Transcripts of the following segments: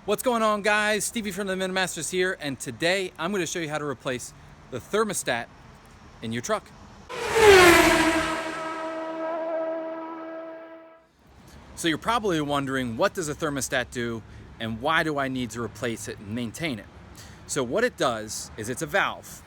What's going on, guys? Stevie from the Minimasters here, and today I'm going to show you how to replace the thermostat in your truck. So you're probably wondering, what does a thermostat do and why do I need to replace it and maintain it? So what it does is it's a valve.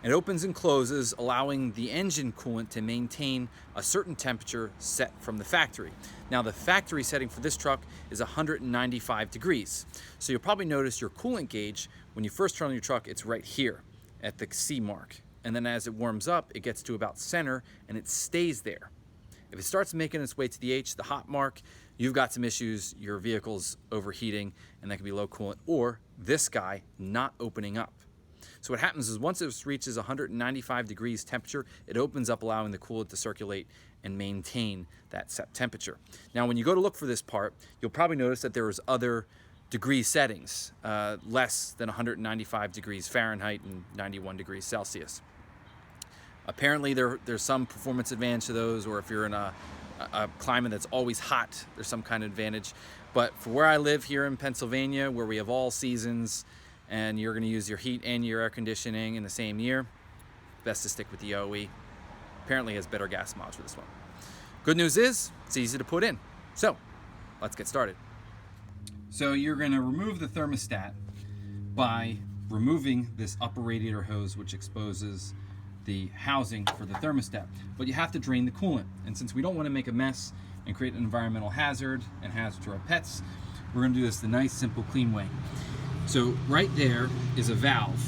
It opens and closes, allowing the engine coolant to maintain a certain temperature set from the factory. Now, the factory setting for this truck is 195 degrees. So you'll probably notice your coolant gauge, when you first turn on your truck, it's right here at the C mark. And then as it warms up, it gets to about center and it stays there. If it starts making its way to the H, the hot mark, you've got some issues. Your vehicle's overheating, and that could be low coolant, or this guy not opening up. So what happens is once it reaches 195 degrees temperature, it opens up, allowing the coolant to circulate and maintain that set temperature. Now, when you go to look for this part, you'll probably notice that there's other degree settings, less than 195 degrees Fahrenheit and 91 degrees Celsius. Apparently there's some performance advantage to those, or if you're in a climate that's always hot, there's some kind of advantage. But for where I live here in Pennsylvania, where we have all seasons, and you're going to use your heat and your air conditioning in the same year, best to stick with the OE. Apparently it has better gas mileage for this one. Good news is, it's easy to put in. So, let's get started. So you're going to remove the thermostat by removing this upper radiator hose, which exposes the housing for the thermostat. But you have to drain the coolant. And since we don't want to make a mess and create an environmental hazard and hazard to our pets, we're going to do this the nice, simple, clean way. So right there is a valve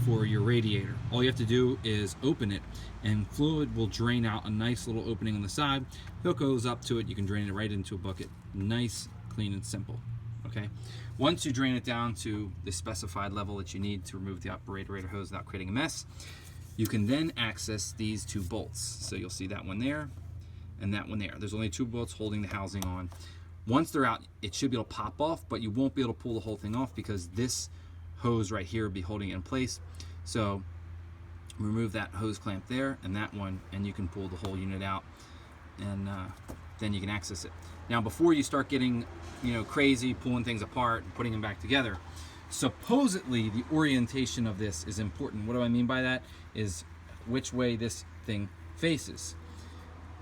for your radiator. All you have to do is open it, and fluid will drain out a nice little opening on the side. Hook goes up to it, you can drain it right into a bucket. Nice, clean, and simple. Okay. Once you drain it down to the specified level that you need to remove the upper radiator hose without creating a mess, you can then access these two bolts. So you'll see that one there and that one there. There's only two bolts holding the housing on. Once they're out, it should be able to pop off, but you won't be able to pull the whole thing off because this hose right here will be holding it in place. So remove that hose clamp there and that one, and you can pull the whole unit out, and then you can access it. Now, before you start getting crazy, pulling things apart and putting them back together, supposedly the orientation of this is important. What do I mean by that? Is which way this thing faces.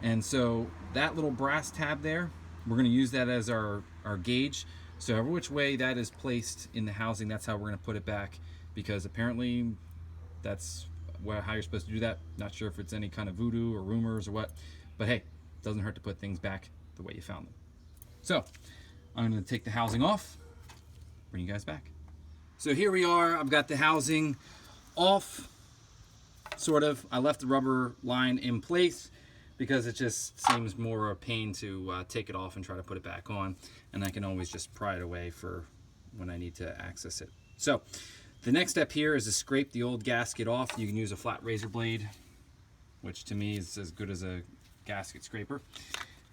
And so that little brass tab there, we're going to use that as our gauge. So every which way that is placed in the housing, that's how we're going to put it back, because apparently that's how you're supposed to do that. Not sure if it's any kind of voodoo or rumors or what, but hey, it doesn't hurt to put things back the way you found them. So I'm going to take the housing off, bring you guys back. So here we are. I've got the housing off, sort of. I left the rubber line in place because it just seems more a pain to take it off and try to put it back on. And I can always just pry it away for when I need to access it. So the next step here is to scrape the old gasket off. You can use a flat razor blade, which to me is as good as a gasket scraper.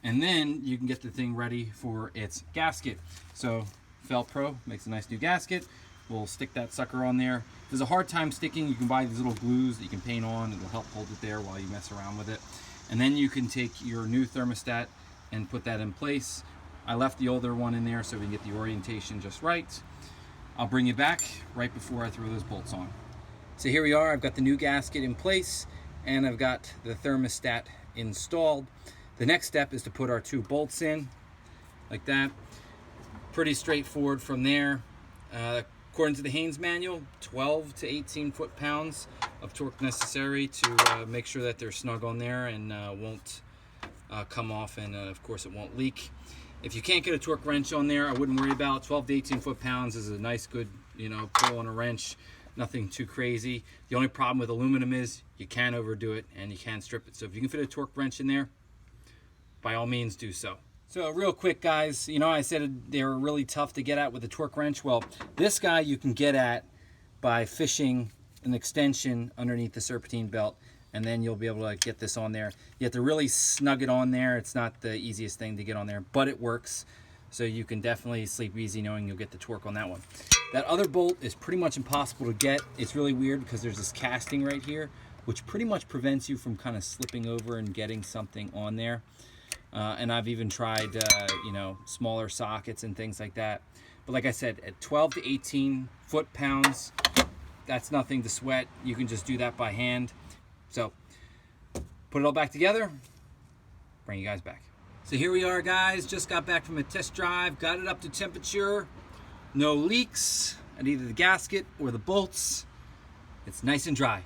And then you can get the thing ready for its gasket. So Felpro makes a nice new gasket. We'll stick that sucker on there. If there's a hard time sticking, you can buy these little glues that you can paint on. It'll help hold it there while you mess around with it. And then you can take your new thermostat and put that in place. I left the older one in there so we can get the orientation just right. I'll bring you back right before I throw those bolts on. So here we are. I've got the new gasket in place and I've got the thermostat installed. The next step is to put our two bolts in like that. Pretty straightforward from there. According to the Haynes manual, 12 to 18 foot-pounds of torque necessary to make sure that they're snug on there and won't come off, and of course it won't leak. If you can't get a torque wrench on there, I wouldn't worry about it. 12 to 18 foot-pounds is a nice, good, pull on a wrench. Nothing too crazy. The only problem with aluminum is you can overdo it and you can strip it. So if you can fit a torque wrench in there, by all means do so. So real quick, guys, I said they were really tough to get at with a torque wrench. Well, this guy you can get at by fishing an extension underneath the serpentine belt, and then you'll be able to get this on there. You have to really snug it on there. It's not the easiest thing to get on there, but it works. So you can definitely sleep easy knowing you'll get the torque on that one. That other bolt is pretty much impossible to get. It's really weird because there's this casting right here, which pretty much prevents you from kind of slipping over and getting something on there. And I've even tried, smaller sockets and things like that. But like I said, at 12 to 18 foot-pounds, that's nothing to sweat. You can just do that by hand. So put it all back together, bring you guys back. So here we are, guys. Just got back from a test drive, got it up to temperature. No leaks at either the gasket or the bolts. It's nice and dry.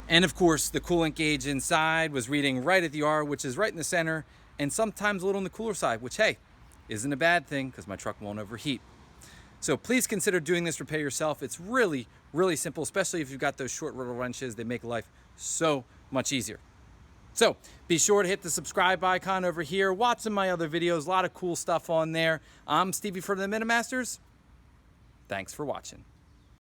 And of course, the coolant gauge inside was reading right at the R, which is right in the center, and sometimes a little on the cooler side, which, hey, isn't a bad thing because my truck won't overheat. So please consider doing this repair yourself. It's really, really simple, especially if you've got those short rotor wrenches. They make life so much easier. So be sure to hit the subscribe icon over here. Watch some of my other videos, a lot of cool stuff on there. I'm Stevie for the Minimasters. Thanks for watching.